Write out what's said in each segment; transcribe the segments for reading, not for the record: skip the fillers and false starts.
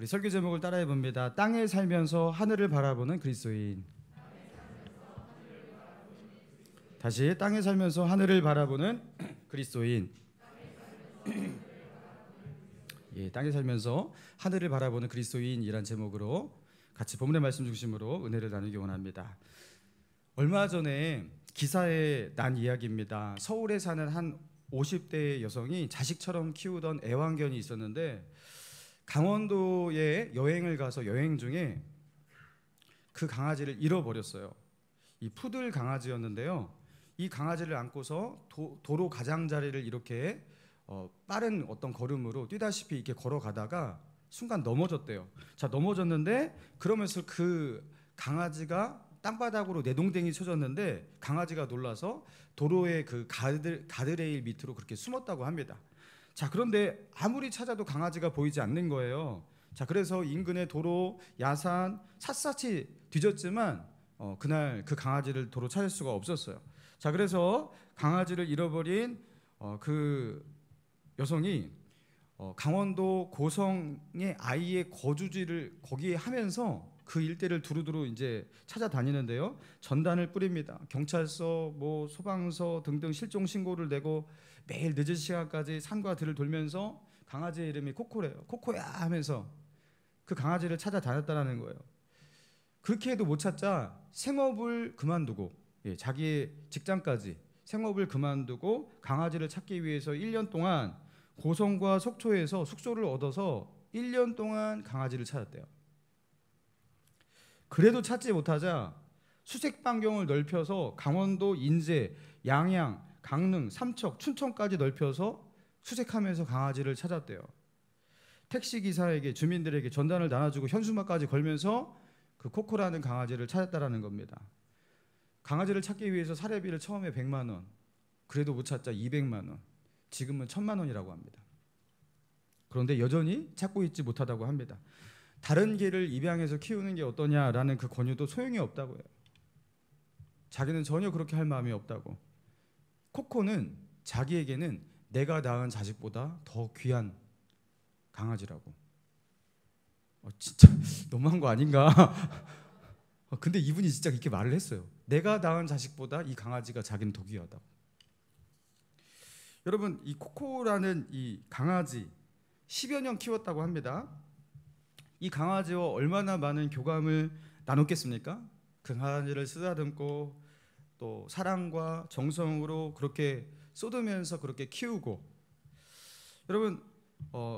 우리 설교 제목을 따라해 봅니다. 땅에 살면서 하늘을 바라보는 그리스도인. 다시 땅에 살면서 하늘을 바라보는 그리스도인. 예, 땅에 살면서 하늘을 바라보는 그리스도인이란 제목으로 같이 본문의 말씀 중심으로 은혜를 나누기 원합니다. 얼마 전에 기사에 난 이야기입니다. 서울에 사는 한 50대 여성이 자식처럼 키우던 애완견이 있었는데 강원도에 여행을 가서 여행 중에 그 강아지를 잃어버렸어요. 이 푸들 강아지였는데요. 이 강아지를 안고서 도로 가장자리를 이렇게 빠른 어떤 걸음으로 뛰다시피 이렇게 걸어가다가 순간 넘어졌대요. 자, 넘어졌는데 그러면서 그 강아지가 땅바닥으로 내동댕이 쳐졌는데 강아지가 놀라서 도로의 그 가드레일 밑으로 그렇게 숨었다고 합니다. 자, 그런데 아무리 찾아도 강아지가 보이지 않는 거예요. 자, 그래서 인근의 도로, 야산 샅샅이 뒤졌지만 그날 그 강아지를 도로 찾을 수가 없었어요. 자, 그래서 강아지를 잃어버린 그 여성이 강원도 고성의 아이의 거주지를 거기에 하면서 그 일대를 두루두루 이제 찾아다니는데요. 전단을 뿌립니다. 경찰서, 소방서 등등 실종 신고를 내고 매일 늦은 시간까지 산과 들을 돌면서 강아지의 이름이 코코래요. 코코야 하면서 그 강아지를 찾아다녔다는 거예요. 그렇게 해도 못 찾자 생업을 그만두고 자기의 직장까지 생업을 그만두고 강아지를 찾기 위해서 1년 동안 고성과 속초에서 숙소를 얻어서 1년 동안 강아지를 찾았대요. 그래도 찾지 못하자 수색 반경을 넓혀서 강원도 인제, 양양, 강릉, 삼척, 춘천까지 넓혀서 수색하면서 강아지를 찾았대요. 택시기사에게, 주민들에게 전단을 나눠주고 현수막까지 걸면서 그 코코라는 강아지를 찾았다라는 겁니다. 강아지를 찾기 위해서 사례비를 처음에 100만 원, 그래도 못 찾자 200만 원, 지금은 1000만 원이라고 합니다. 그런데 여전히 찾고 있지 못하다고 합니다. 다른 개를 입양해서 키우는 게 어떠냐라는 그 권유도 소용이 없다고 해요. 자기는 전혀 그렇게 할 마음이 없다고. 코코는 자기에게는 내가 낳은 자식보다 더 귀한 강아지라고. 진짜 너무한 거 아닌가? 근데 이분이 진짜 이렇게 말을 했어요. 내가 낳은 자식보다 이 강아지가 자기는 더 귀하다고. 여러분, 이 코코라는 이 강아지 10여 년 키웠다고 합니다. 이 강아지와 얼마나 많은 교감을 나눴겠습니까? 그 강아지를 쓰다듬고 또 사랑과 정성으로 그렇게 쏟으면서 그렇게 키우고, 여러분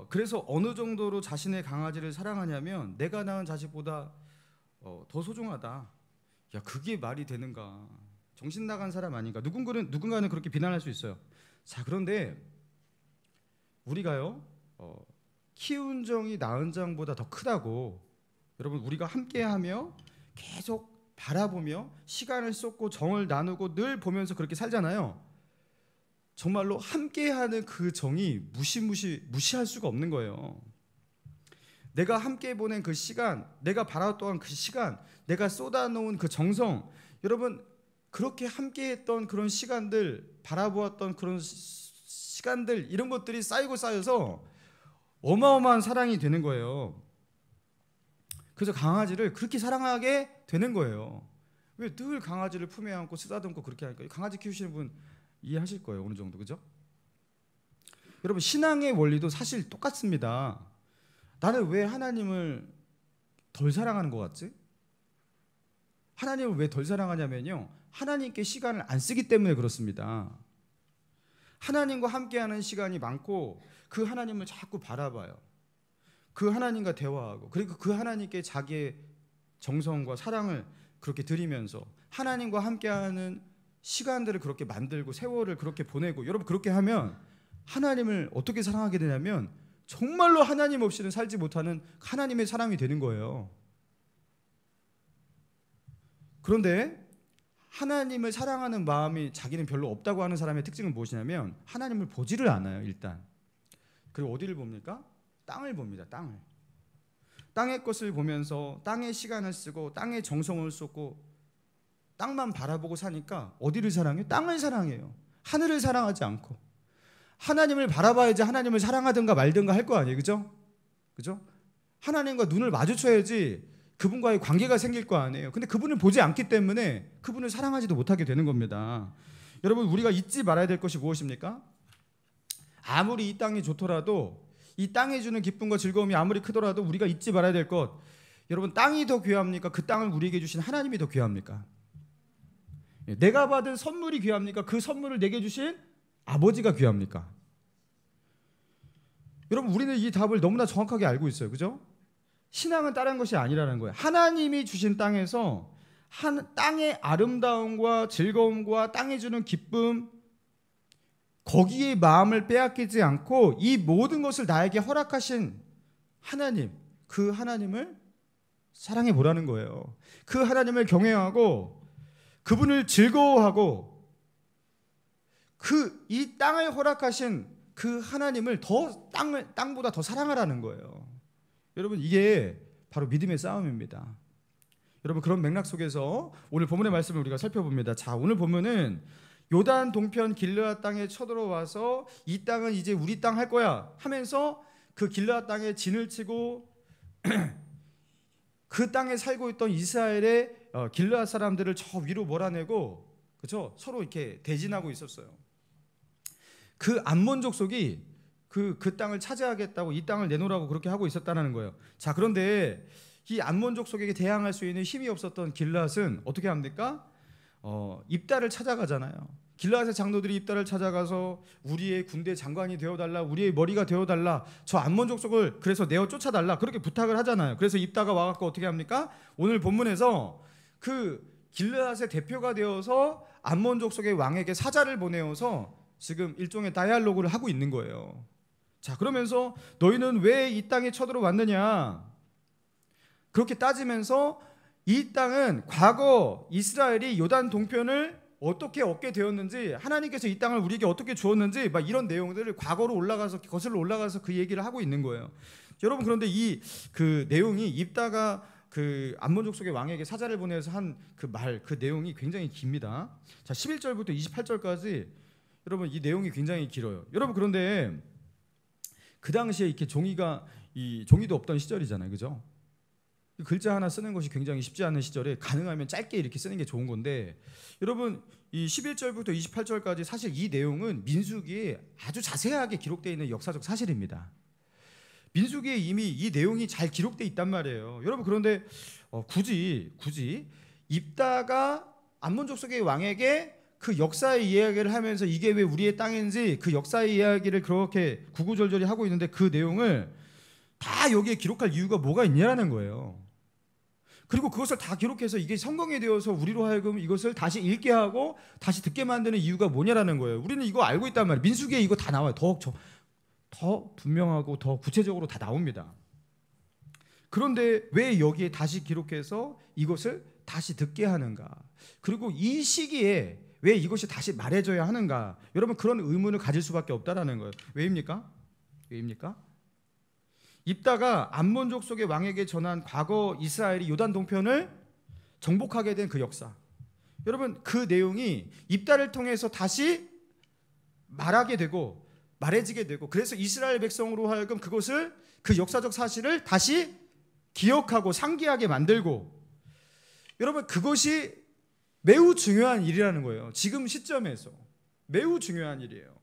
그래서 어느 정도로 자신의 강아지를 사랑하냐면 내가 낳은 자식보다 더 소중하다. 야, 그게 말이 되는가? 정신 나간 사람 아닌가? 누군가는 그렇게 비난할 수 있어요. 자, 그런데 우리가요 키운 정이 낳은 정보다 더 크다고. 여러분, 우리가 함께하며 계속 바라보며 시간을 쏟고 정을 나누고 늘 보면서 그렇게 살잖아요. 정말로 함께하는 그 정이 무시할 수가 없는 거예요. 내가 함께 보낸 그 시간, 내가 바라봤던 그 시간, 내가 쏟아놓은 그 정성, 여러분 그렇게 함께했던 그런 시간들, 바라보았던 그런 시간들, 이런 것들이 쌓여서 어마어마한 사랑이 되는 거예요. 그래서 강아지를 그렇게 사랑하게 되는 거예요. 왜 늘 강아지를 품에 안고 쓰다듬고 그렇게 하니까. 강아지 키우시는 분 이해하실 거예요, 어느 정도. 그죠? 여러분, 신앙의 원리도 사실 똑같습니다. 나는 왜 하나님을 덜 사랑하는 것 같지? 하나님을 왜 덜 사랑하냐면요, 하나님께 시간을 안 쓰기 때문에 그렇습니다. 하나님과 함께하는 시간이 많고 그 하나님을 자꾸 바라봐요. 그 하나님과 대화하고, 그리고 그 하나님께 자기의 정성과 사랑을 그렇게 드리면서 하나님과 함께하는 시간들을 그렇게 만들고 세월을 그렇게 보내고, 여러분 그렇게 하면 하나님을 어떻게 사랑하게 되냐면 정말로 하나님 없이는 살지 못하는 하나님의 사람이 되는 거예요. 그런데 하나님을 사랑하는 마음이 자기는 별로 없다고 하는 사람의 특징은 무엇이냐면 하나님을 보지를 않아요, 일단. 그리고 어디를 봅니까? 땅을 봅니다. 땅의 것을 보면서 땅의 시간을 쓰고 땅의 정성을 쏟고 땅만 바라보고 사니까 어디를 사랑해요? 땅을 사랑해요. 하늘을 사랑하지 않고. 하나님을 바라봐야지 하나님을 사랑하든가 말든가 할 거 아니에요, 그죠? 하나님과 눈을 마주쳐야지 그분과의 관계가 생길 거 아니에요. 근데 그분을 보지 않기 때문에 그분을 사랑하지도 못하게 되는 겁니다. 여러분, 우리가 잊지 말아야 될 것이 무엇입니까? 아무리 이 땅이 좋더라도, 이 땅에 주는 기쁨과 즐거움이 아무리 크더라도 우리가 잊지 말아야 될 것, 여러분, 땅이 더 귀합니까? 그 땅을 우리에게 주신 하나님이 더 귀합니까? 내가 받은 선물이 귀합니까? 그 선물을 내게 주신 아버지가 귀합니까? 여러분, 우리는 이 답을 너무나 정확하게 알고 있어요. 그죠? 신앙은 다른 것이 아니라는 거예요. 하나님이 주신 땅에서 땅의 아름다움과 즐거움과 땅이 주는 기쁨, 거기에 마음을 빼앗기지 않고 이 모든 것을 나에게 허락하신 하나님, 그 하나님을 사랑해 보라는 거예요. 그 하나님을 경외하고 그분을 즐거워하고 이 땅을 허락하신 그 하나님을 땅보다 더 사랑하라는 거예요. 여러분, 이게 바로 믿음의 싸움입니다. 여러분, 그런 맥락 속에서 오늘 본문의 말씀을 우리가 살펴봅니다. 자, 오늘 본문은 요단 동편 길르앗 땅에 쳐들어와서 이 땅은 이제 우리 땅 할 거야 하면서 그 길르앗 땅에 진을 치고 그 땅에 살고 있던 이스라엘의 길르앗 사람들을 저 위로 몰아내고, 그렇죠? 서로 이렇게 대진하고 있었어요. 그 암몬 족속이 그 땅을 차지하겠다고, 이 땅을 내놓으라고 그렇게 하고 있었다는 거예요. 자, 그런데 이 암몬 족속에게 대항할 수 있는 힘이 없었던 길르앗은 어떻게 합니까? 입다를 찾아가잖아요. 길르앗의 장로들이 입다를 찾아가서 우리의 군대 장관이 되어달라, 우리의 머리가 되어달라, 저 암몬 족속을 그래서 내어 쫓아달라, 그렇게 부탁을 하잖아요. 그래서 입다가 와갖고 어떻게 합니까? 오늘 본문에서 그 길르앗의 대표가 되어서 암몬 족속의 왕에게 사자를 보내어서 지금 일종의 다이알로그를 하고 있는 거예요. 자, 그러면서 너희는 왜 이 땅에 쳐들어왔느냐, 그렇게 따지면서 이 땅은 과거 이스라엘이 요단 동편을 어떻게 얻게 되었는지, 하나님께서 이 땅을 우리에게 어떻게 주었는지, 막 이런 내용들을 과거로 거슬러 올라가서 그 얘기를 하고 있는 거예요. 여러분, 그런데 그 내용이 입다가 그 암몬 족속의 왕에게 사자를 보내서 한 그 내용이 굉장히 깁니다. 자, 11절부터 28절까지 여러분, 이 내용이 굉장히 길어요. 여러분, 그런데 그 당시에 이렇게 종이도 없던 시절이잖아요. 그죠? 글자 하나 쓰는 것이 굉장히 쉽지 않은 시절에 가능하면 짧게 이렇게 쓰는 게 좋은 건데, 여러분, 이 11절부터 28절까지 사실 이 내용은 민수기에 아주 자세하게 기록되어 있는 역사적 사실입니다. 민수기에 이미 이 내용이 잘 기록되어 있단 말이에요. 여러분, 그런데 굳이 입다가 암몬 족속의 왕에게 그 역사의 이야기를 하면서 이게 왜 우리의 땅인지 그 역사의 이야기를 그렇게 구구절절히 하고 있는데 그 내용을 다 여기에 기록할 이유가 뭐가 있냐라는 거예요. 그리고 그것을 다 기록해서 이게 성경이 되어서 우리로 하여금 이것을 다시 읽게 하고 다시 듣게 만드는 이유가 뭐냐라는 거예요. 우리는 이거 알고 있단 말이에요. 민수기에 이거 다 나와요. 더 분명하고 더 구체적으로 다 나옵니다. 그런데 왜 여기에 다시 기록해서 이것을 다시 듣게 하는가? 그리고 이 시기에 왜 이것이 다시 말해져야 하는가? 여러분, 그런 의문을 가질 수밖에 없다라는 거예요. 왜입니까? 입다가 암몬 족속의 왕에게 전한 과거 이스라엘이 요단 동편을 정복하게 된 그 역사, 여러분, 그 내용이 입다를 통해서 다시 말하게 되고 말해지게 되고, 그래서 이스라엘 백성으로 하여금 그 역사적 사실을 다시 기억하고 상기하게 만들고, 여러분, 그것이 매우 중요한 일이라는 거예요. 지금 시점에서 매우 중요한 일이에요.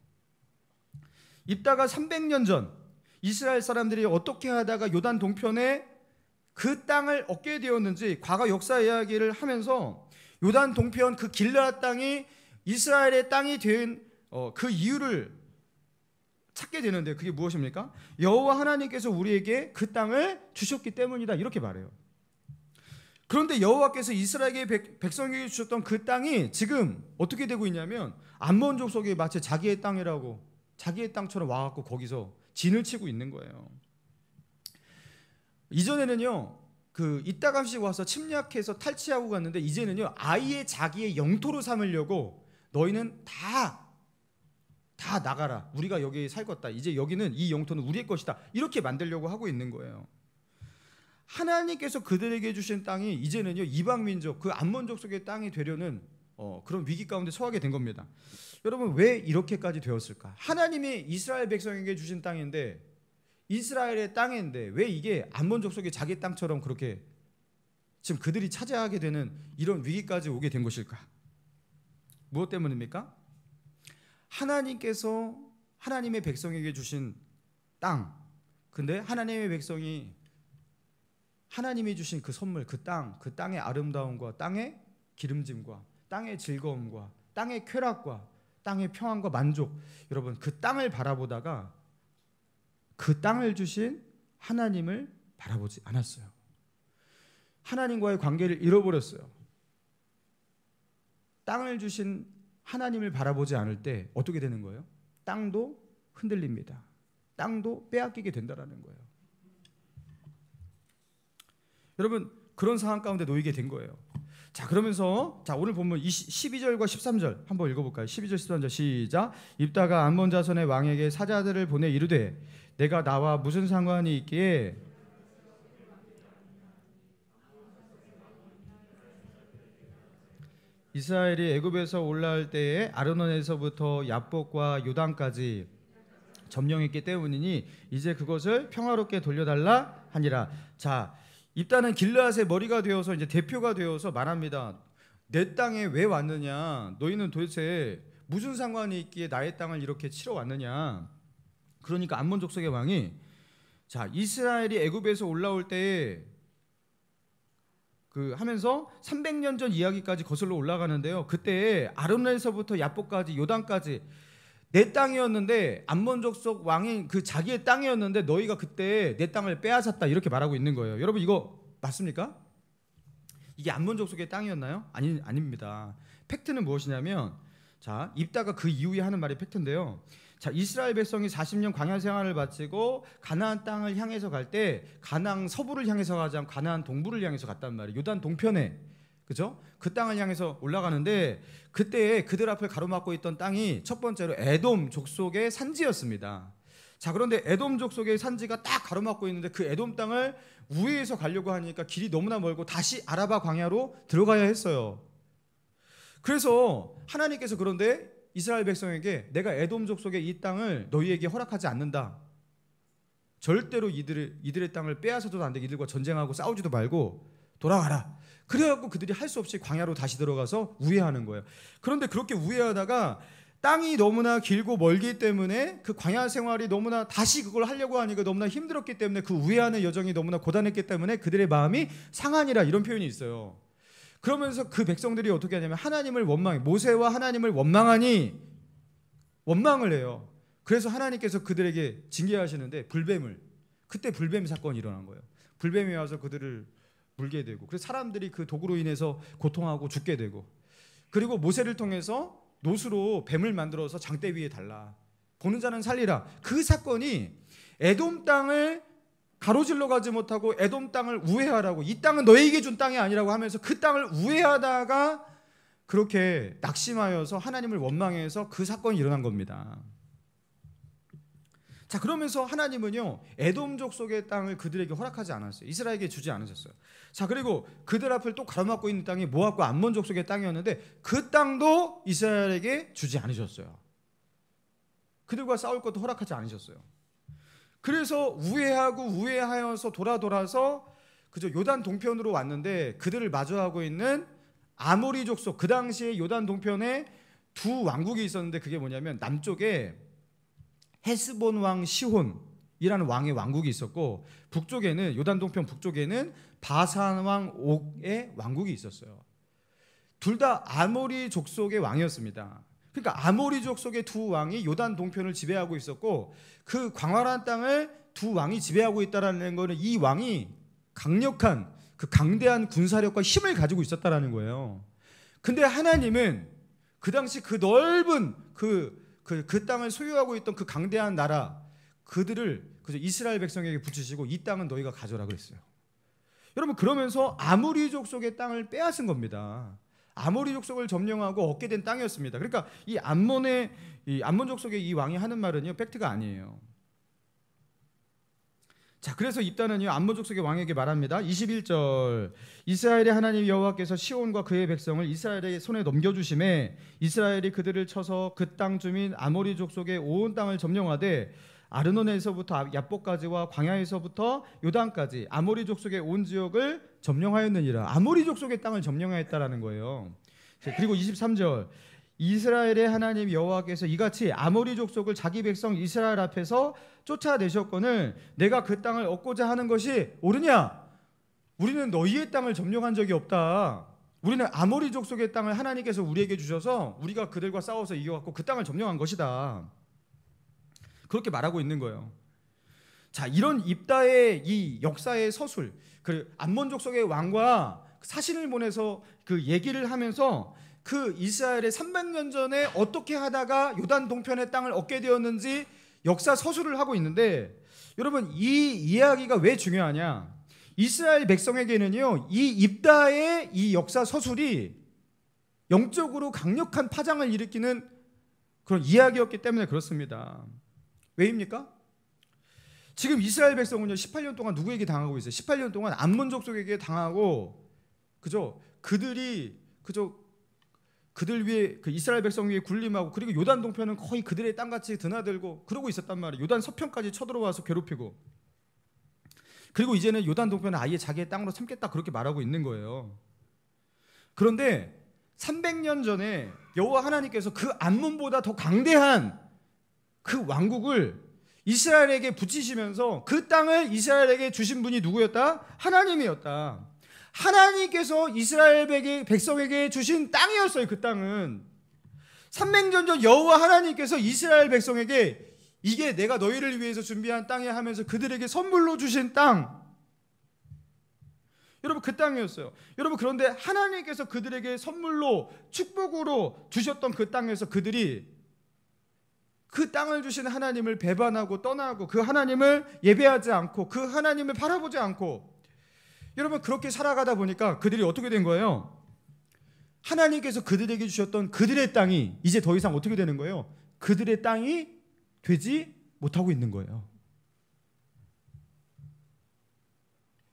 입다가 300년 전 이스라엘 사람들이 어떻게 하다가 요단 동편에 그 땅을 얻게 되었는지 과거 역사 이야기를 하면서 요단 동편 그 길르앗 땅이 이스라엘의 땅이 된 그 이유를 찾게 되는데, 그게 무엇입니까? 여호와 하나님께서 우리에게 그 땅을 주셨기 때문이다, 이렇게 말해요. 그런데 여호와께서 이스라엘의 백성에게 주셨던 그 땅이 지금 어떻게 되고 있냐면 암몬 족속이 마치 자기의 땅이라고, 자기의 땅처럼 와갖고 거기서 진을 치고 있는 거예요. 이전에는요, 이따금씩 와서 침략해서 탈취하고 갔는데, 이제는요, 아예 자기의 영토로 삼으려고 너희는 다 나가라, 우리가 여기 살겠다, 이제 여기는 이 영토는 우리의 것이다, 이렇게 만들려고 하고 있는 거예요. 하나님께서 그들에게 주신 땅이 이제는요, 이방 민족 그 암몬 족속의 땅이 되려는 그런 위기 가운데 처하게 된 겁니다. 여러분, 왜 이렇게까지 되었을까? 하나님이 이스라엘 백성에게 주신 땅인데 이스라엘의 땅인데 왜 이게 암몬 족속이 자기 땅처럼 그렇게 지금 그들이 차지하게 되는 이런 위기까지 오게 된 것일까? 무엇 때문입니까? 하나님께서 하나님의 백성에게 주신 땅, 근데 하나님의 백성이 하나님이 주신 그 선물, 그 땅의 아름다움과 땅의 기름짐과 땅의 즐거움과 땅의 쾌락과 땅의 평안과 만족, 여러분 그 땅을 바라보다가 그 땅을 주신 하나님을 바라보지 않았어요. 하나님과의 관계를 잃어버렸어요. 땅을 주신 하나님을 바라보지 않을 때 어떻게 되는 거예요? 땅도 흔들립니다. 땅도 빼앗기게 된다라는 거예요. 여러분 그런 상황 가운데 놓이게 된 거예요. 자, 그러면서 오늘 본문 12절과 13절 한번 읽어볼까요? 12절 13절 시작. 입다가 암몬 자손의 왕에게 사자들을 보내 이르되 내가 나와 무슨 상관이 있기에 이스라엘이 애굽에서 올라올 때에 아르논에서부터 야복과 요단까지 점령했기 때문이니 이제 그것을 평화롭게 돌려달라 하니라. 자, 입다는 길르앗의 머리가 되어서 이제 대표가 되어서 말합니다. 내 땅에 왜 왔느냐? 너희는 도대체 무슨 상관이 있기에 나의 땅을 이렇게 치러 왔느냐? 그러니까 암몬 족속의 왕이 자, 이스라엘이 애굽에서 올라올 때에 하면서 300년 전 이야기까지 거슬러 올라가는데요. 그때 아르논에서부터 야복까지 요단까지 내 땅이었는데 암몬 족속 왕이 그 자기의 땅이었는데 너희가 그때 내 땅을 빼앗았다 이렇게 말하고 있는 거예요. 여러분 이거 맞습니까? 이게 암몬 족속의 땅이었나요? 아닙니다. 팩트는 무엇이냐면 자, 입다가 그 이후에 하는 말이 팩트인데요. 자, 이스라엘 백성이 40년 광야 생활을 마치고 가나안 땅을 향해서 갈 때 가나안 서부를 향해서 가지 않고 가나안 동부를 향해서 갔단 말이에요. 요단 동편에, 그죠? 그 땅을 향해서 올라가는데 그때 그들 앞을 가로막고 있던 땅이 첫 번째로 에돔 족속의 산지였습니다. 자, 그런데 에돔 족속의 산지가 딱 가로막고 있는데 그 에돔 땅을 우회해서 가려고 하니까 길이 너무나 멀고 다시 아라바 광야로 들어가야 했어요. 그래서 하나님께서 그런데 이스라엘 백성에게 내가 에돔 족속의 이 땅을 너희에게 허락하지 않는다. 절대로 이들의 땅을 빼앗아도 안 돼. 이들과 전쟁하고 싸우지도 말고 돌아가라. 그래갖고 그들이 할 수 없이 광야로 다시 들어가서 우회하는 거예요. 그런데 그렇게 우회하다가 땅이 너무나 길고 멀기 때문에 그 광야 생활이 너무나 다시 그걸 하려고 하니까 너무나 힘들었기 때문에 그 우회하는 여정이 너무나 고단했기 때문에 그들의 마음이 상하니라 이런 표현이 있어요. 그러면서 그 백성들이 어떻게 하냐면 하나님을 원망해. 모세와 하나님을 원망하니 원망을 해요. 그래서 하나님께서 그들에게 징계하시는데 그때 불뱀 사건이 일어난 거예요. 불뱀이 와서 그들을 물게 되고 그래서 사람들이 그 독으로 인해서 고통하고 죽게 되고 그리고 모세를 통해서 노수로 뱀을 만들어서 장대 위에 달라. 보는 자는 살리라. 그 사건이 에돔 땅을 가로질러 가지 못하고 에돔 땅을 우회하라고 이 땅은 너에게 준 땅이 아니라고 하면서 그 땅을 우회하다가 그렇게 낙심하여서 하나님을 원망해서 그 사건이 일어난 겁니다. 자, 그러면서 하나님은요 에돔 족속의 땅을 그들에게 허락하지 않았어요. 이스라엘에게 주지 않으셨어요. 자, 그리고 그들 앞을 또 가로막고 있는 땅이 모압과 암몬 족속의 땅이었는데 그 땅도 이스라엘에게 주지 않으셨어요. 그들과 싸울 것도 허락하지 않으셨어요. 그래서 우회하여서 돌아서 그저 요단 동편으로 왔는데 그들을 마주하고 있는 아모리 족속, 그 당시에 요단 동편에 두 왕국이 있었는데 그게 뭐냐면 남쪽에 헤스본 왕 시혼이라는 왕의 왕국이 있었고 북쪽에는 요단 동편 북쪽에는 바산 왕 옥의 왕국이 있었어요. 둘 다 아모리 족속의 왕이었습니다. 그러니까 아모리 족속의 두 왕이 요단 동편을 지배하고 있었고 그 광활한 땅을 두 왕이 지배하고 있다라는 것은 이 왕이 강력한 그 강대한 군사력과 힘을 가지고 있었다라는 거예요. 근데 하나님은 그 당시 그 넓은 그 땅을 소유하고 있던 그 강대한 나라 그들을 이스라엘 백성에게 붙이시고 이 땅은 너희가 가져라 그랬어요. 여러분 그러면서 아모리 족속의 땅을 빼앗은 겁니다. 아모리 족속을 점령하고 얻게 된 땅이었습니다. 그러니까 이 암몬 족속의 이 왕이 하는 말은요 팩트가 아니에요. 자, 그래서 입다는요 암몬 족속의 왕에게 말합니다. 21절 이스라엘의 하나님 여호와께서 시온과 그의 백성을 이스라엘의 손에 넘겨주심에 이스라엘이 그들을 쳐서 그 땅 주민 아모리 족속의 온 땅을 점령하되 아르논에서부터 야복까지와 광야에서부터 요단까지 아모리 족속의 온 지역을 점령하였느니라. 아모리 족속의 땅을 점령하였다라는 거예요. 그리고 23절, 이스라엘의 하나님 여호와께서 이같이 아모리 족속을 자기 백성 이스라엘 앞에서 쫓아내셨거늘 내가 그 땅을 얻고자 하는 것이 옳으냐? 우리는 너희의 땅을 점령한 적이 없다. 우리는 아모리 족속의 땅을 하나님께서 우리에게 주셔서 우리가 그들과 싸워서 이겨갖고 그 땅을 점령한 것이다. 그렇게 말하고 있는 거예요. 자, 이런 입다의 이 역사의 서술, 그 암몬 족속의 왕과 사신을 보내서 그 얘기를 하면서 그 이스라엘의 300년 전에 어떻게 하다가 요단 동편의 땅을 얻게 되었는지 역사 서술을 하고 있는데, 여러분 이 이야기가 왜 중요하냐? 이스라엘 백성에게는요, 이 입다의 이 역사 서술이 영적으로 강력한 파장을 일으키는 그런 이야기였기 때문에 그렇습니다. 왜입니까? 지금 이스라엘 백성은요 18년 동안 누구에게 당하고 있어요? 18년 동안 암몬 족속에게 당하고, 그들 위에 그 이스라엘 백성 위에 군림하고, 그리고 요단 동편은 거의 그들의 땅같이 드나들고 그러고 있었단 말이에요. 요단 서편까지 쳐들어와서 괴롭히고, 그리고 이제는 요단 동편은 아예 자기의 땅으로 삼겠다 그렇게 말하고 있는 거예요. 그런데 300년 전에 여호와 하나님께서 그 암몬보다 더 강대한 그 왕국을 이스라엘에게 붙이시면서 그 땅을 이스라엘에게 주신 분이 누구였다? 하나님이었다. 하나님께서 이스라엘 백성에게 주신 땅이었어요. 그 땅은 300년 전 여호와 하나님께서 이스라엘 백성에게 이게 내가 너희를 위해서 준비한 땅이야 하면서 그들에게 선물로 주신 땅, 여러분 그 땅이었어요. 여러분, 그런데 하나님께서 그들에게 선물로 축복으로 주셨던 그 땅에서 그들이 그 땅을 주신 하나님을 배반하고 떠나고 그 하나님을 예배하지 않고 그 하나님을 바라보지 않고, 여러분 그렇게 살아가다 보니까 그들이 어떻게 된 거예요? 하나님께서 그들에게 주셨던 그들의 땅이 이제 더 이상 어떻게 되는 거예요? 그들의 땅이 되지 못하고 있는 거예요.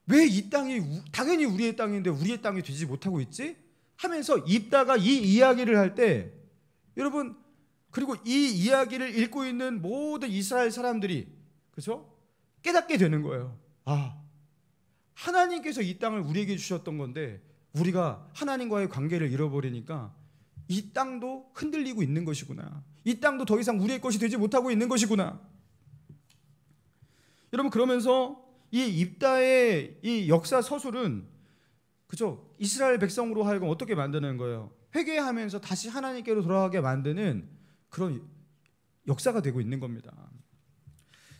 왜 이 땅이 당연히 우리의 땅인데 우리의 땅이 되지 못하고 있지? 하면서 입다가 이 이야기를 할 때, 여러분, 그리고 이 이야기를 읽고 있는 모든 이스라엘 사람들이, 그렇죠? 깨닫게 되는 거예요. 아, 하나님께서 이 땅을 우리에게 주셨던 건데 우리가 하나님과의 관계를 잃어버리니까 이 땅도 흔들리고 있는 것이구나. 이 땅도 더 이상 우리의 것이 되지 못하고 있는 것이구나. 여러분, 그러면서 이 입다의 이 역사 서술은, 그죠? 이스라엘 백성으로 하여금 어떻게 만드는 거예요? 회개하면서 다시 하나님께로 돌아가게 만드는 그런 역사가 되고 있는 겁니다.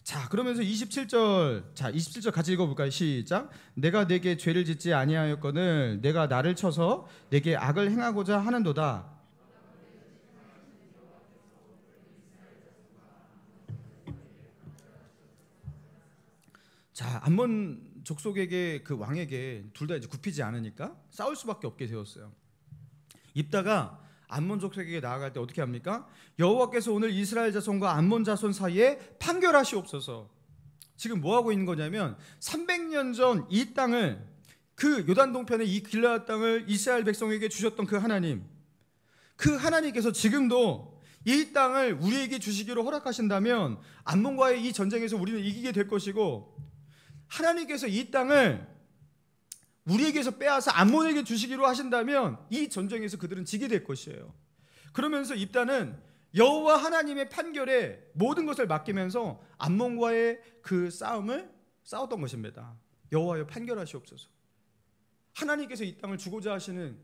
자, 그러면서 27절 같이 읽어볼까요? 시작. 내가 내게 죄를 짓지 아니하였거늘 내가 나를 쳐서 내게 악을 행하고자 하는도다. 자, 암몬 족속에게, 그 왕에게 둘 다 이제 굽히지 않으니까 싸울 수밖에 없게 되었어요. 입다가 암몬 족속에게 나아갈 때 어떻게 합니까? 여호와께서 오늘 이스라엘 자손과 암몬 자손 사이에 판결하시옵소서. 지금 뭐 하고 있는 거냐면 300년 전 이 땅을, 그 요단 동편의 이 길라앗 땅을 이스라엘 백성에게 주셨던 그 하나님, 그 하나님께서 지금도 이 땅을 우리에게 주시기로 허락하신다면 암몬과의 이 전쟁에서 우리는 이기게 될 것이고, 하나님께서 이 땅을 우리에게서 빼앗아 암몬에게 주시기로 하신다면 이 전쟁에서 그들은 지게 될 것이에요. 그러면서 입다는 여호와 하나님의 판결에 모든 것을 맡기면서 암몬과의 그 싸움을 싸웠던 것입니다. 여호와여 판결하시옵소서. 하나님께서 이 땅을 주고자 하시는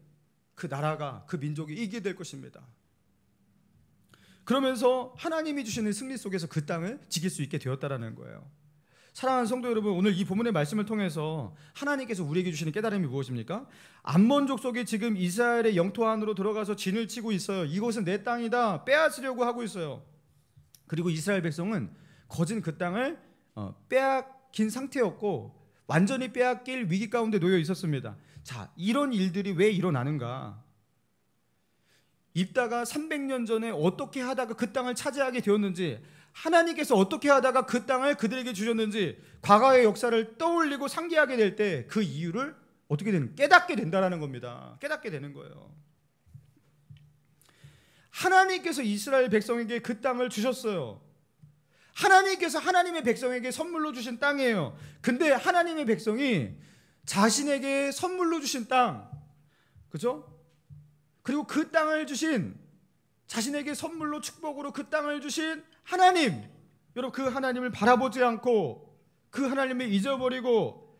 그 나라가, 그 민족이 이기게 될 것입니다. 그러면서 하나님이 주시는 승리 속에서 그 땅을 지킬 수 있게 되었다라는 거예요. 사랑하는 성도 여러분, 오늘 이 본문의 말씀을 통해서 하나님께서 우리에게 주시는 깨달음이 무엇입니까? 암몬 족속이 지금 이스라엘의 영토 안으로 들어가서 진을 치고 있어요. 이곳은 내 땅이다, 빼앗으려고 하고 있어요. 그리고 이스라엘 백성은 거진 그 땅을 빼앗긴 상태였고 완전히 빼앗길 위기 가운데 놓여 있었습니다. 자, 이런 일들이 왜 일어나는가? 입다가 300년 전에 어떻게 하다가 그 땅을 차지하게 되었는지, 하나님께서 어떻게 하다가 그 땅을 그들에게 주셨는지 과거의 역사를 떠올리고 상기하게 될 때 그 이유를 어떻게 깨닫게 된다라는 겁니다. 깨닫게 되는 거예요. 하나님께서 이스라엘 백성에게 그 땅을 주셨어요. 하나님께서 하나님의 백성에게 선물로 주신 땅이에요. 근데 하나님의 백성이 자신에게 선물로 주신 땅, 그죠? 그리고 그 땅을 주신, 자신에게 선물로 축복으로 그 땅을 주신 하나님, 여러분 그 하나님을 바라보지 않고 그 하나님을 잊어버리고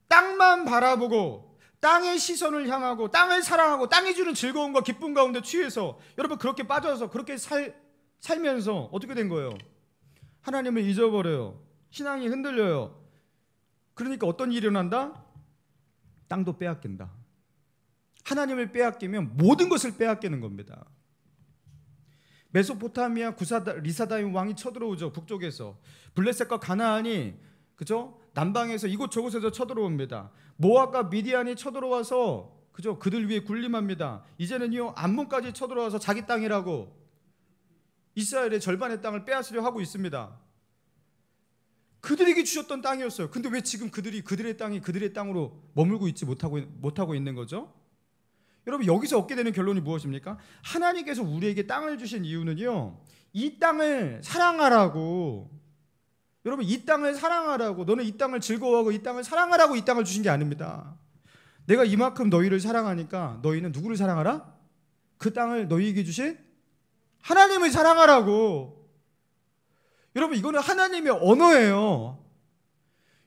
땅만 바라보고 땅의 시선을 향하고 땅을 사랑하고 땅이 주는 즐거움과 기쁨 가운데 취해서 여러분 그렇게 빠져서 그렇게 살면서 어떻게 된 거예요? 하나님을 잊어버려요. 신앙이 흔들려요. 그러니까 어떤 일이 일어난다? 땅도 빼앗긴다. 하나님을 빼앗기면 모든 것을 빼앗기는 겁니다. 메소포타미아 리사다임 왕이 쳐들어오죠. 북쪽에서 블레셋과 가나안이, 그죠? 남방에서 이곳저곳에서 쳐들어옵니다. 모압과 미디안이 쳐들어와서, 그죠? 그들 위에 군림합니다. 이제는요 암몬까지 쳐들어와서 자기 땅이라고 이스라엘의 절반의 땅을 빼앗으려 하고 있습니다. 그들에게 주셨던 땅이었어요. 근데 왜 지금 그들이 그들의 땅이 그들의 땅으로 머물고 있지 못하고 있는 거죠? 여러분 여기서 얻게 되는 결론이 무엇입니까? 하나님께서 우리에게 땅을 주신 이유는요, 이 땅을 사랑하라고, 여러분 이 땅을 사랑하라고, 너는 이 땅을 즐거워하고 이 땅을 사랑하라고 이 땅을 주신 게 아닙니다. 내가 이만큼 너희를 사랑하니까 너희는 누구를 사랑하라? 그 땅을 너희에게 주신 하나님을 사랑하라고. 여러분 이거는 하나님의 언어예요.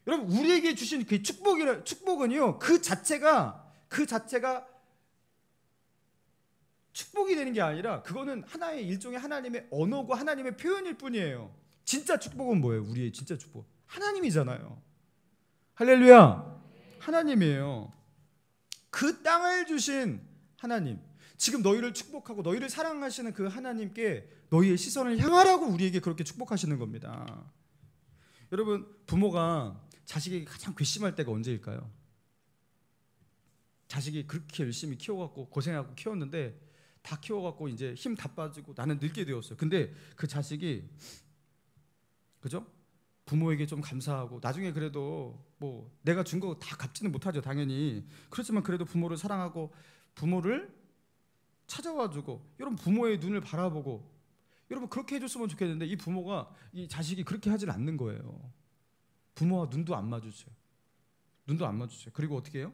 여러분 우리에게 주신 그 축복은요, 그 자체가 축복이 되는 게 아니라 그거는 하나의 일종의 하나님의 언어고 하나님의 표현일 뿐이에요. 진짜 축복은 뭐예요? 우리의 진짜 축복 하나님이잖아요. 할렐루야. 하나님이에요. 그 땅을 주신 하나님, 지금 너희를 축복하고 너희를 사랑하시는 그 하나님께 너희의 시선을 향하라고 우리에게 그렇게 축복하시는 겁니다. 여러분 부모가 자식에게 가장 괘씸할 때가 언제일까요? 자식이 그렇게 열심히 키워갖고 고생하고 키웠는데 다 키워갖고 이제 힘 다 빠지고 나는 늙게 되었어요. 근데 그 자식이, 그죠? 부모에게 좀 감사하고 나중에 그래도 뭐 내가 준 거 다 갚지는 못하죠 당연히. 그렇지만 그래도 부모를 사랑하고 부모를 찾아와주고, 여러분 부모의 눈을 바라보고, 여러분 그렇게 해줬으면 좋겠는데 이 부모가, 이 자식이 그렇게 하진 않는 거예요. 부모와 눈도 안 마주쳐요. 눈도 안 마주쳐요. 그리고 어떻게 해요?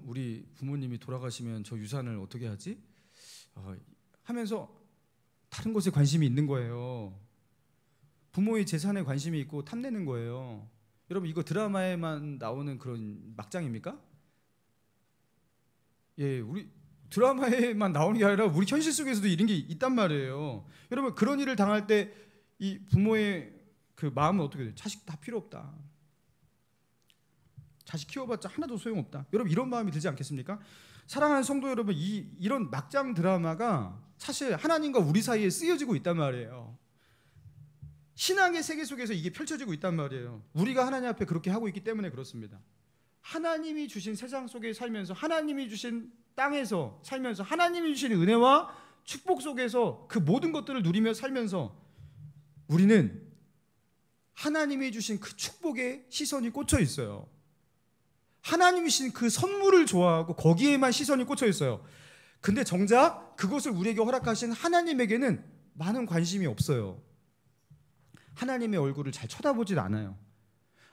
우리 부모님이 돌아가시면 저 유산을 어떻게 하지? 하면서 다른 것에 관심이 있는 거예요. 부모의 재산에 관심이 있고 탐내는 거예요. 여러분 이거 드라마에만 나오는 그런 막장입니까? 예, 우리 드라마에만 나오는 게 아니라 우리 현실 속에서도 이런 게 있단 말이에요. 여러분 그런 일을 당할 때 이 부모의 그 마음은 어떻게 돼요? 자식 다 필요 없다. 자식 키워봤자 하나도 소용없다. 여러분 이런 마음이 들지 않겠습니까? 사랑하는 성도 여러분, 이런 막장 드라마가 사실 하나님과 우리 사이에 쓰여지고 있단 말이에요. 신앙의 세계 속에서 이게 펼쳐지고 있단 말이에요. 우리가 하나님 앞에 그렇게 하고 있기 때문에 그렇습니다. 하나님이 주신 세상 속에 살면서, 하나님이 주신 땅에서 살면서, 하나님이 주신 은혜와 축복 속에서 그 모든 것들을 누리며 살면서 우리는 하나님이 주신 그 축복에 시선이 꽂혀 있어요. 하나님이 주신 그 선물을 좋아하고 거기에만 시선이 꽂혀 있어요. 근데 정작 그것을 우리에게 허락하신 하나님에게는 많은 관심이 없어요. 하나님의 얼굴을 잘 쳐다보질 않아요.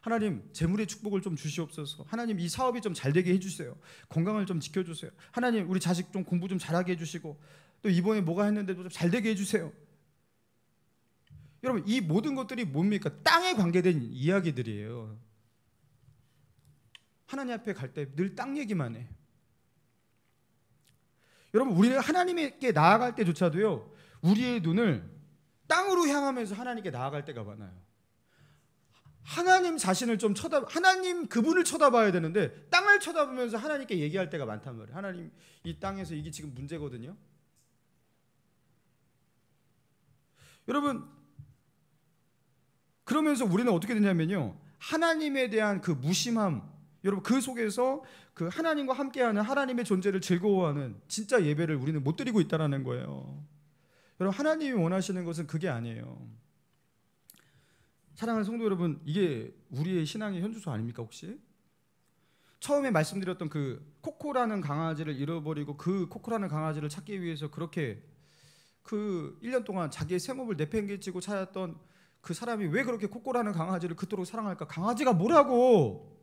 하나님 재물의 축복을 좀 주시옵소서. 하나님 이 사업이 좀 잘 되게 해주세요. 건강을 좀 지켜주세요. 하나님 우리 자식 좀 공부 좀 잘하게 해주시고, 또 이번에 뭐가 했는데도 좀 잘 되게 해주세요. 여러분 이 모든 것들이 뭡니까? 땅에 관계된 이야기들이에요. 하나님 앞에 갈 때 늘 땅 얘기만 해. 여러분 우리가 하나님께 나아갈 때조차도요, 우리의 눈을 땅으로 향하면서 하나님께 나아갈 때가 많아요. 하나님 자신을 좀 하나님 그분을 쳐다봐야 되는데 땅을 쳐다보면서 하나님께 얘기할 때가 많단 말이에요. 하나님 이 땅에서 이게 지금 문제거든요. 여러분 그러면서 우리는 어떻게 되냐면요, 하나님에 대한 그 무심함, 여러분 그 속에서 그 하나님과 함께하는 하나님의 존재를 즐거워하는 진짜 예배를 우리는 못 드리고 있다는 거예요. 여러분 하나님이 원하시는 것은 그게 아니에요. 사랑하는 성도 여러분, 이게 우리의 신앙의 현주소 아닙니까 혹시? 처음에 말씀드렸던 그 코코라는 강아지를 잃어버리고 그 코코라는 강아지를 찾기 위해서 그렇게 그 1년 동안 자기의 생업을 내팽개치고 찾았던 그 사람이 왜 그렇게 코꼬라는 강아지를 그토록 사랑할까? 강아지가 뭐라고?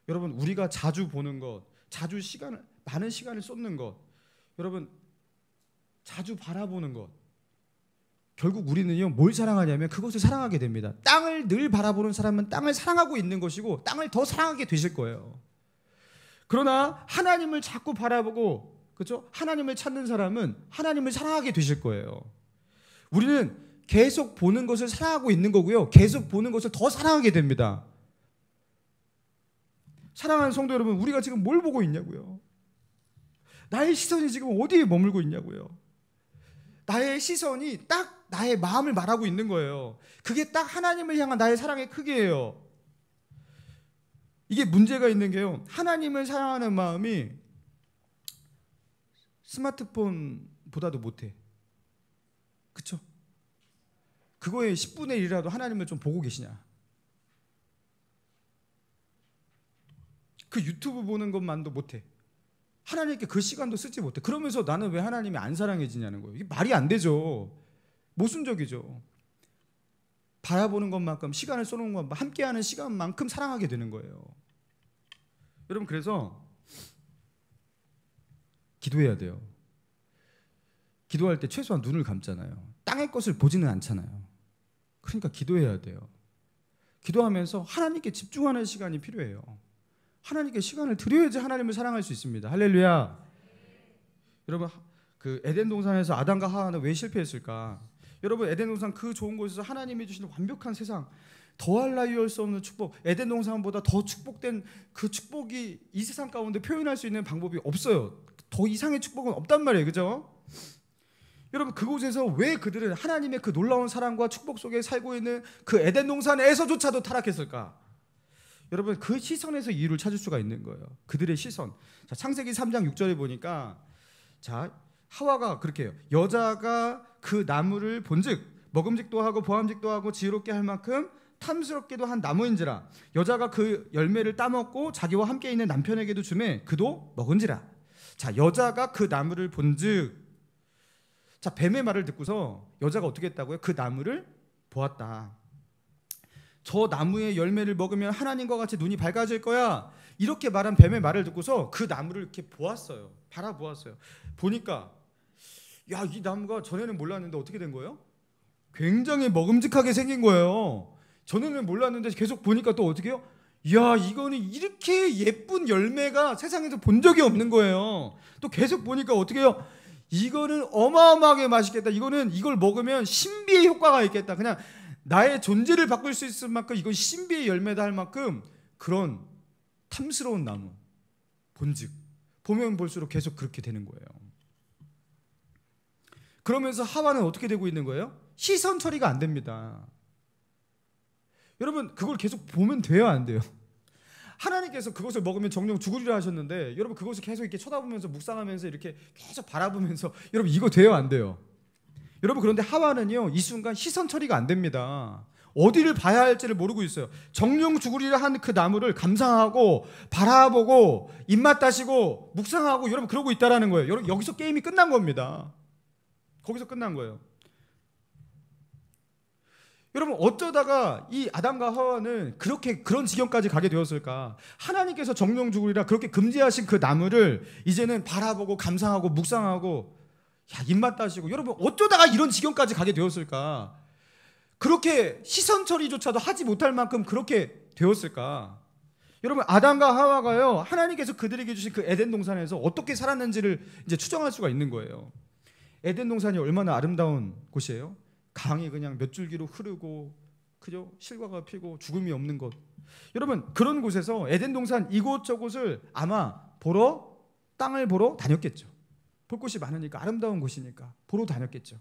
여러분, 우리가 자주 보는 것, 자주 많은 시간을 쏟는 것, 여러분 자주 바라보는 것, 결국 우리는요 뭘 사랑하냐면 그것을 사랑하게 됩니다. 땅을 늘 바라보는 사람은 땅을 사랑하고 있는 것이고 땅을 더 사랑하게 되실 거예요. 그러나 하나님을 자꾸 바라보고, 그렇죠? 하나님을 찾는 사람은 하나님을 사랑하게 되실 거예요. 우리는 계속 보는 것을 사랑하고 있는 거고요, 계속 보는 것을 더 사랑하게 됩니다. 사랑하는 성도 여러분, 우리가 지금 뭘 보고 있냐고요? 나의 시선이 지금 어디에 머물고 있냐고요? 나의 시선이 딱 나의 마음을 말하고 있는 거예요. 그게 딱 하나님을 향한 나의 사랑의 크기예요. 이게 문제가 있는 게요, 하나님을 사랑하는 마음이 스마트폰보다도 못해. 그쵸? 그거의 10분의 1이라도 하나님을 좀 보고 계시냐? 그 유튜브 보는 것만도 못해. 하나님께 그 시간도 쓰지 못해. 그러면서 나는 왜 하나님이 안 사랑해지냐는 거예요. 이게 말이 안 되죠. 모순적이죠. 바라보는 것만큼, 시간을 쏘는 것만큼, 함께하는 시간만큼 사랑하게 되는 거예요. 여러분, 그래서 기도해야 돼요. 기도할 때 최소한 눈을 감잖아요. 땅의 것을 보지는 않잖아요. 그러니까 기도해야 돼요. 기도하면서 하나님께 집중하는 시간이 필요해요. 하나님께 시간을 드려야지 하나님을 사랑할 수 있습니다. 할렐루야. 여러분, 그 에덴 동산에서 아담과 하와는 왜 실패했을까? 여러분, 에덴 동산 그 좋은 곳에서 하나님이 주시는 완벽한 세상, 더할 나위할 수 없는 축복, 에덴 동산보다 더 축복된 그 축복이 이 세상 가운데 표현할 수 있는 방법이 없어요. 더 이상의 축복은 없단 말이에요. 그죠? 여러분, 그곳에서 왜 그들은 하나님의 그 놀라운 사랑과 축복 속에 살고 있는 그 에덴 동산에서조차도 타락했을까? 여러분, 그 시선에서 이유를 찾을 수가 있는 거예요. 그들의 시선. 자, 창세기 3장 6절에 보니까, 자, 하와가 그렇게 해요. 여자가 그 나무를 본즉 먹음직도 하고 보암직도 하고 지혜롭게 할 만큼 탐스럽게도 한 나무인지라. 여자가 그 열매를 따먹고 자기와 함께 있는 남편에게도 주매 그도 먹은지라. 자, 여자가 그 나무를 본즉, 자, 뱀의 말을 듣고서 여자가 어떻게 했다고요? 그 나무를 보았다. 저 나무의 열매를 먹으면 하나님과 같이 눈이 밝아질 거야, 이렇게 말한 뱀의 말을 듣고서 그 나무를 이렇게 보았어요. 바라보았어요. 보니까, 야, 이 나무가 전에는 몰랐는데 어떻게 된 거예요? 굉장히 먹음직하게 생긴 거예요. 전에는 몰랐는데 계속 보니까 또 어떻게 해요? 야, 이거는 이렇게 예쁜 열매가 세상에서 본 적이 없는 거예요. 또 계속 보니까 어떻게 해요? 이거는 어마어마하게 맛있겠다. 이걸 먹으면 신비의 효과가 있겠다. 그냥 나의 존재를 바꿀 수 있을 만큼 이건 신비의 열매다 할 만큼 그런 탐스러운 나무. 본즉 보면 볼수록 계속 그렇게 되는 거예요. 그러면서 하와는 어떻게 되고 있는 거예요? 시선 처리가 안 됩니다. 여러분, 그걸 계속 보면 돼요, 안 돼요? 하나님께서 그것을 먹으면 정령 죽으리라 하셨는데, 여러분 그것을 계속 이렇게 쳐다보면서 묵상하면서 이렇게 계속 바라보면서, 여러분 이거 돼요, 안 돼요? 여러분, 그런데 하와는요, 이 순간 시선 처리가 안 됩니다. 어디를 봐야 할지를 모르고 있어요. 정령 죽으리라 한 그 나무를 감상하고 바라보고 입맛 다시고 묵상하고, 여러분 그러고 있다라는 거예요. 여러분, 여기서 게임이 끝난 겁니다. 거기서 끝난 거예요. 여러분, 어쩌다가 이 아담과 하와는 그런 지경까지 가게 되었을까? 하나님께서 정령 죽으리라 그렇게 금지하신 그 나무를 이제는 바라보고 감상하고 묵상하고, 야, 입맛 다시고, 여러분 어쩌다가 이런 지경까지 가게 되었을까? 그렇게 시선 처리조차도 하지 못할 만큼 그렇게 되었을까? 여러분, 아담과 하와가요, 하나님께서 그들에게 주신 그 에덴 동산에서 어떻게 살았는지를 이제 추정할 수가 있는 거예요. 에덴 동산이 얼마나 아름다운 곳이에요? 강이 그냥 몇 줄기로 흐르고, 그죠? 실과가 피고 죽음이 없는 곳. 여러분, 그런 곳에서 에덴 동산 이곳저곳을 아마 땅을 보러 다녔겠죠. 볼 곳이 많으니까, 아름다운 곳이니까 보러 다녔겠죠.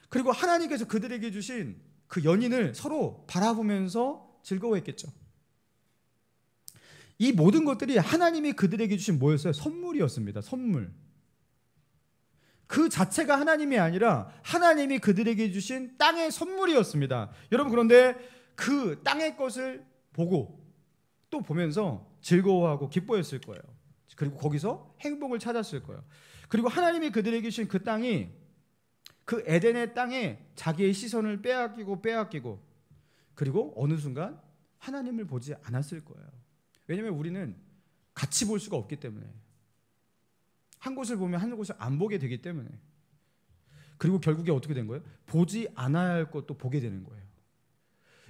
그리고 하나님께서 그들에게 주신 그 연인을 서로 바라보면서 즐거워했겠죠. 이 모든 것들이 하나님이 그들에게 주신 뭐였어요? 선물이었습니다. 선물. 그 자체가 하나님이 아니라 하나님이 그들에게 주신 땅의 선물이었습니다. 여러분, 그런데 그 땅의 것을 보고 또 보면서 즐거워하고 기뻐했을 거예요. 그리고 거기서 행복을 찾았을 거예요. 그리고 하나님이 그들에게 주신 그 땅이 그 에덴의 땅에 자기의 시선을 빼앗기고 그리고 어느 순간 하나님을 보지 않았을 거예요. 왜냐하면 우리는 같이 볼 수가 없기 때문에, 한 곳을 보면 한 곳을 안 보게 되기 때문에, 그리고 결국에 어떻게 된 거예요? 보지 않아야 할 것도 보게 되는 거예요.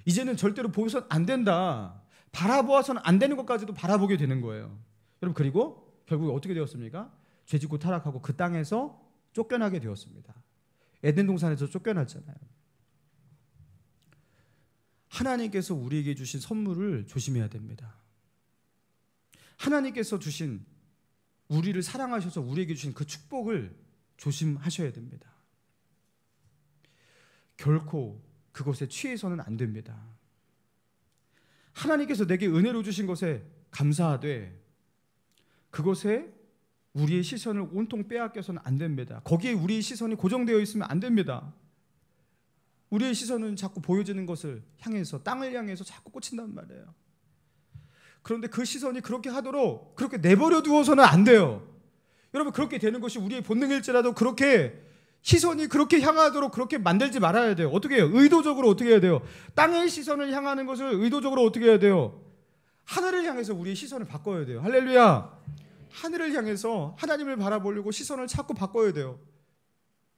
이제는 절대로 보고선 안 된다, 바라보아서는 안 되는 것까지도 바라보게 되는 거예요. 여러분, 그리고 결국에 어떻게 되었습니까? 죄짓고 타락하고 그 땅에서 쫓겨나게 되었습니다. 에덴 동산에서 쫓겨났잖아요. 하나님께서 우리에게 주신 선물을 조심해야 됩니다. 하나님께서 주신, 우리를 사랑하셔서 우리에게 주신 그 축복을 조심하셔야 됩니다. 결코 그것에 취해서는 안 됩니다. 하나님께서 내게 은혜로 주신 것에 감사하되 그것에 우리의 시선을 온통 빼앗겨서는 안 됩니다. 거기에 우리의 시선이 고정되어 있으면 안 됩니다. 우리의 시선은 자꾸 보여지는 것을 향해서, 땅을 향해서 자꾸 꽂힌단 말이에요. 그런데 그 시선이 그렇게 하도록 그렇게 내버려 두어서는 안 돼요. 여러분, 그렇게 되는 것이 우리의 본능일지라도 그렇게 시선이 그렇게 향하도록 그렇게 만들지 말아야 돼요. 어떻게 해요? 의도적으로 어떻게 해야 돼요? 땅의 시선을 향하는 것을 의도적으로 어떻게 해야 돼요? 하늘을 향해서 우리의 시선을 바꿔야 돼요. 할렐루야. 하늘을 향해서 하나님을 바라보려고 시선을 자꾸 바꿔야 돼요.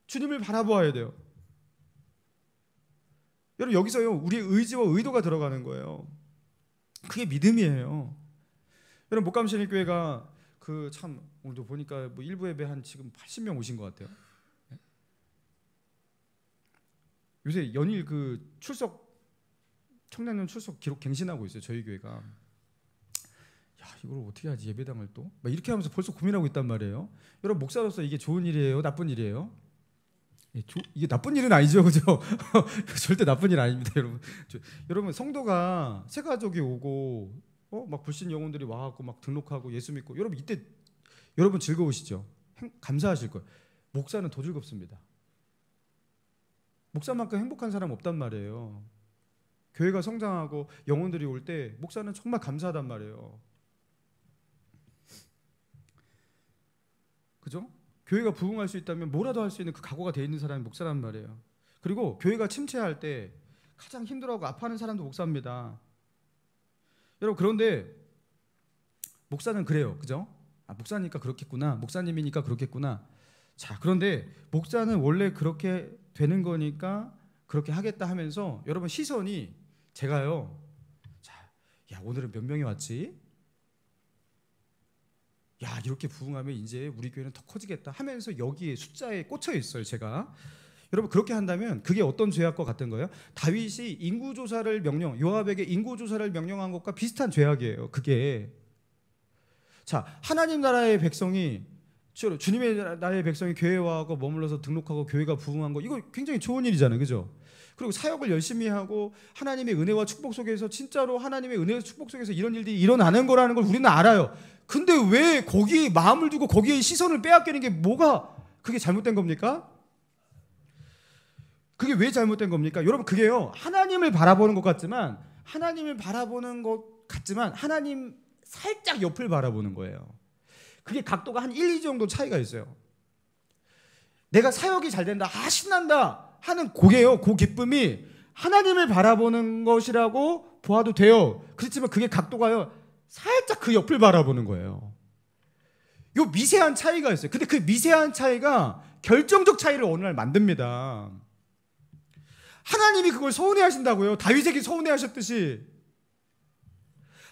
주님을 바라보아야 돼요. 여러분, 여기서요, 우리의 의지와 의도가 들어가는 거예요. 그게 믿음이에요. 여러분, 목감신일교회가 참 오늘도 보니까 뭐 일부 예배 한 지금 80명 오신 것 같아요. 요새 연일 청년년 출석 기록 갱신하고 있어요. 저희 교회가. 야, 이걸 어떻게 하지, 예배당을 또? 막 이렇게 하면서 벌써 고민하고 있단 말이에요. 여러분, 목사로서 이게 좋은 일이에요, 나쁜 일이에요? 이게 나쁜 일은 아니죠, 그죠? 절대 나쁜 일 아닙니다, 여러분. 여러분, 성도가 새 가족이 오고 막 불신 영혼들이 와갖고 막 등록하고 예수 믿고, 여러분 이때 여러분 즐거우시죠? 감사하실 거예요. 목사는 더 즐겁습니다. 목사만큼 행복한 사람 없단 말이에요. 교회가 성장하고 영혼들이 올 때 목사는 정말 감사하단 말이에요. 그죠? 교회가 부흥할 수 있다면 뭐라도 할 수 있는 그 각오가 되어 있는 사람이 목사란 말이에요. 그리고 교회가 침체할 때 가장 힘들어하고 아파하는 사람도 목사입니다. 여러분, 그런데 목사는 그래요, 그죠? 목사니까 그렇겠구나, 목사님이니까 그렇겠구나. 자, 그런데 목사는 원래 그렇게 되는 거니까 그렇게 하겠다 하면서, 여러분, 시선이, 제가요, 자, 야, 오늘은 몇 명이 왔지? 야, 이렇게 부흥하면 이제 우리 교회는 더 커지겠다 하면서 여기에 숫자에 꽂혀 있어요, 제가. 여러분, 그렇게 한다면 그게 어떤 죄악과 같은 거예요? 다윗이 요압에게 인구조사를 명령한 것과 비슷한 죄악이에요, 그게. 자, 하나님 나라의 백성이, 주님의 나라의 백성이 교회에 와서 머물러서 등록하고 교회가 부흥한 거, 이거 굉장히 좋은 일이잖아요, 그죠? 그리고 사역을 열심히 하고 하나님의 은혜와 축복 속에서, 진짜로 하나님의 은혜와 축복 속에서 이런 일들이 일어나는 거라는 걸 우리는 알아요. 근데 왜 거기에 마음을 두고 거기에 시선을 빼앗기는 게 그게 잘못된 겁니까? 그게 왜 잘못된 겁니까? 여러분, 그게요, 하나님을 바라보는 것 같지만 하나님 살짝 옆을 바라보는 거예요. 그게 각도가 한 1, 2 정도 차이가 있어요. 내가 사역이 잘 된다, 신난다 하는 그게요, 그 기쁨이 하나님을 바라보는 것이라고 보아도 돼요. 그렇지만 그게 각도가요, 살짝 그 옆을 바라보는 거예요. 요 미세한 차이가 있어요. 근데 그 미세한 차이가 결정적 차이를 어느 날 만듭니다. 하나님이 그걸 서운해하신다고요. 다윗에게 서운해하셨듯이.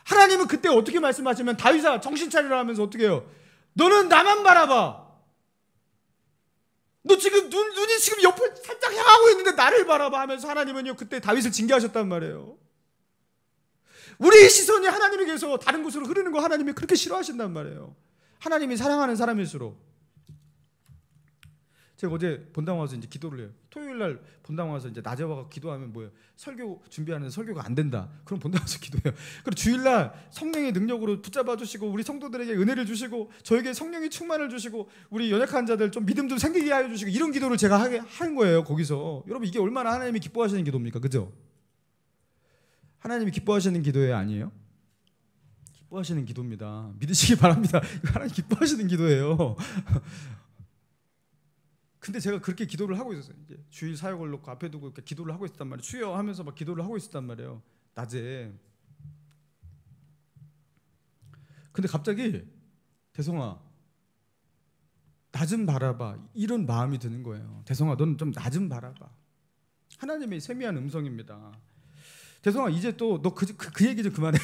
하나님은 그때 어떻게 말씀하시면, 다윗아 정신 차리라 하면서 어떻게 해요? 너는 나만 바라봐. 너 지금 눈이 지금 옆을 살짝 향하고 있는데 나를 바라봐 하면서 하나님은요, 그때 다윗을 징계하셨단 말이에요. 우리의 시선이 하나님에게서 다른 곳으로 흐르는 거 하나님이 그렇게 싫어하신단 말이에요. 하나님이 사랑하는 사람일수록. 제가 어제 본당 와서 이제 기도를 해요. 토요일 날 본당 와서 이제 낮에 와서 기도하면 뭐예요? 설교 준비하는데 설교가 안 된다. 그럼 본당 와서 기도해요. 그리고 주일 날 성령의 능력으로 붙잡아 주시고 우리 성도들에게 은혜를 주시고 저에게 성령의 충만을 주시고 우리 연약한 자들 좀 믿음 좀 생기게 하여 주시고, 이런 기도를 제가 하는 거예요. 거기서. 여러분, 이게 얼마나 하나님이 기뻐하시는 기도입니까? 그죠? 하나님이 기뻐하시는 기도예요, 아니에요? 기뻐하시는 기도입니다. 믿으시기 바랍니다. 하나님 기뻐하시는 기도예요. 근데 제가 그렇게 기도를 하고 있었어요. 이제 주일 사역을 놓고 앞에 두고 이렇게 기도를 하고 있었단 말이에요. 주여 하면서 막 기도를 하고 있었단 말이에요. 낮에. 근데 갑자기 대성아 나 좀 바라봐, 이런 마음이 드는 거예요. 대성아 너는 좀 나 좀 바라봐. 하나님의 세미한 음성입니다. 대성아 이제 또 너 그 얘기 좀 그만해.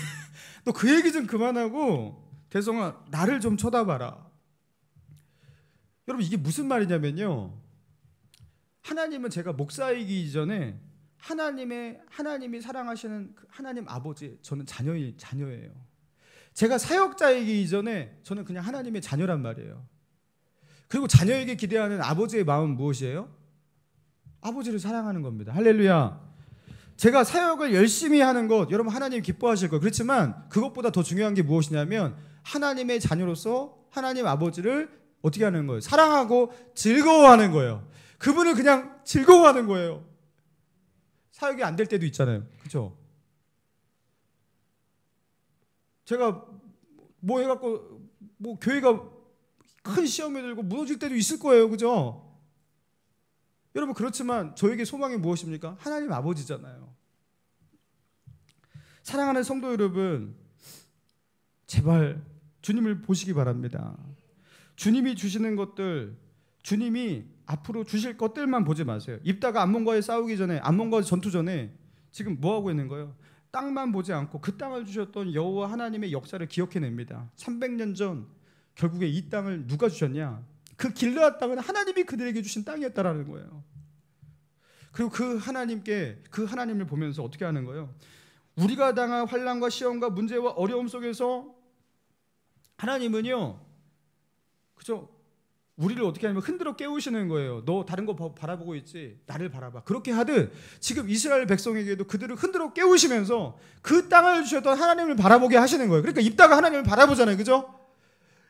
너 그 얘기 좀 그만하고 대성아 나를 좀 쳐다봐라. 여러분 이게 무슨 말이냐면요, 하나님은 제가 목사이기 이전에 하나님이 사랑하시는 그 하나님 아버지, 저는 자녀예요. 제가 사역자이기 이전에 저는 그냥 하나님의 자녀란 말이에요. 그리고 자녀에게 기대하는 아버지의 마음은 무엇이에요? 아버지를 사랑하는 겁니다. 할렐루야. 제가 사역을 열심히 하는 것, 여러분 하나님 기뻐하실 거예요. 그렇지만 그것보다 더 중요한 게 무엇이냐면 하나님의 자녀로서 하나님 아버지를 어떻게 하는 거예요? 사랑하고 즐거워하는 거예요. 그분을 그냥 즐거워하는 거예요. 사역이 안 될 때도 있잖아요. 그렇죠? 제가 뭐 해갖고 뭐 교회가 큰 시험에 들고 무너질 때도 있을 거예요. 그죠? 여러분 그렇지만 저에게 소망이 무엇입니까? 하나님 아버지잖아요. 사랑하는 성도 여러분, 제발 주님을 보시기 바랍니다. 주님이 주시는 것들, 주님이 앞으로 주실 것들만 보지 마세요. 입다가 암몬과의 싸우기 전에, 암몬과의 전투 전에 지금 뭐 하고 있는 거예요? 땅만 보지 않고 그 땅을 주셨던 여호와 하나님의 역사를 기억해냅니다. 300년 전 결국에 이 땅을 누가 주셨냐? 그 길르앗 땅은 하나님이 그들에게 주신 땅이었다라는 거예요. 그리고 그 하나님을 보면서 어떻게 하는 거예요? 우리가 당한 환난과 시험과 문제와 어려움 속에서 하나님은요, 그죠? 우리를 어떻게 하냐면 흔들어 깨우시는 거예요. 너 다른 거 바라보고 있지? 나를 바라봐. 그렇게 하듯 지금 이스라엘 백성에게도 그들을 흔들어 깨우시면서 그 땅을 주셨던 하나님을 바라보게 하시는 거예요. 그러니까 입다가 하나님을 바라보잖아요. 그죠?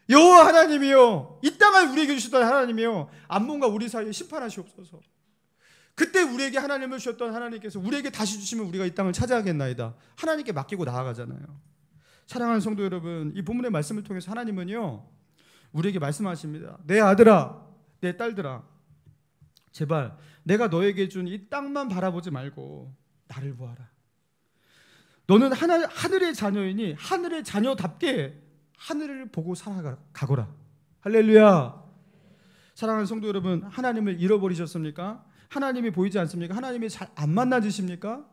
여호와 하나님이요, 이 땅을 우리에게 주셨던 하나님이요, 암몬과 우리 사이에 심판하시옵소서. 그때 우리에게 하나님을 주셨던 하나님께서 우리에게 다시 주시면 우리가 이 땅을 차지하겠나이다. 하나님께 맡기고 나아가잖아요. 사랑하는 성도 여러분, 이 본문의 말씀을 통해서 하나님은요 우리에게 말씀하십니다. 내 아들아, 내 딸들아, 제발 내가 너에게 준 이 땅만 바라보지 말고 나를 보아라. 너는 하늘의 자녀이니 하늘의 자녀답게 하늘을 보고 살아가거라. 할렐루야. 사랑하는 성도 여러분, 하나님을 잃어버리셨습니까? 하나님이 보이지 않습니까? 하나님이 잘 안 만나지십니까?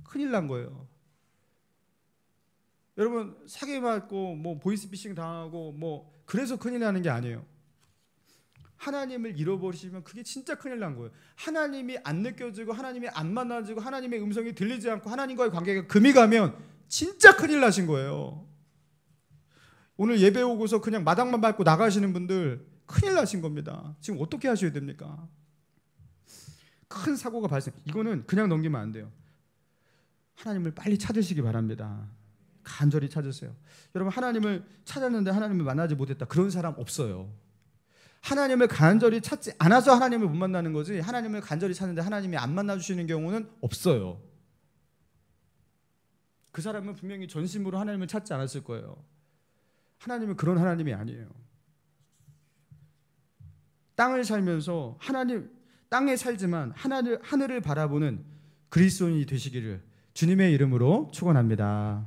큰일 난 거예요. 여러분 사기 맞고 뭐 보이스피싱 당하고 뭐 그래서 큰일 나는 게 아니에요. 하나님을 잃어버리시면 그게 진짜 큰일 난 거예요. 하나님이 안 느껴지고 하나님이 안 만나지고 하나님의 음성이 들리지 않고 하나님과의 관계가 금이 가면 진짜 큰일 나신 거예요. 오늘 예배 오고서 그냥 마당만 밟고 나가시는 분들 큰일 나신 겁니다. 지금 어떻게 하셔야 됩니까? 큰 사고가 발생. 이거는 그냥 넘기면 안 돼요. 하나님을 빨리 찾으시기 바랍니다. 간절히 찾으세요. 여러분 하나님을 찾았는데 하나님을 만나지 못했다, 그런 사람 없어요. 하나님을 간절히 찾지 않아서 하나님을 못 만나는 거지, 하나님을 간절히 찾는데 하나님이 안 만나주시는 경우는 없어요. 그 사람은 분명히 전심으로 하나님을 찾지 않았을 거예요. 하나님은 그런 하나님이 아니에요. 땅을 살면서 땅에 살지만 하늘을 바라보는 그리스도인이 되시기를 주님의 이름으로 축원합니다.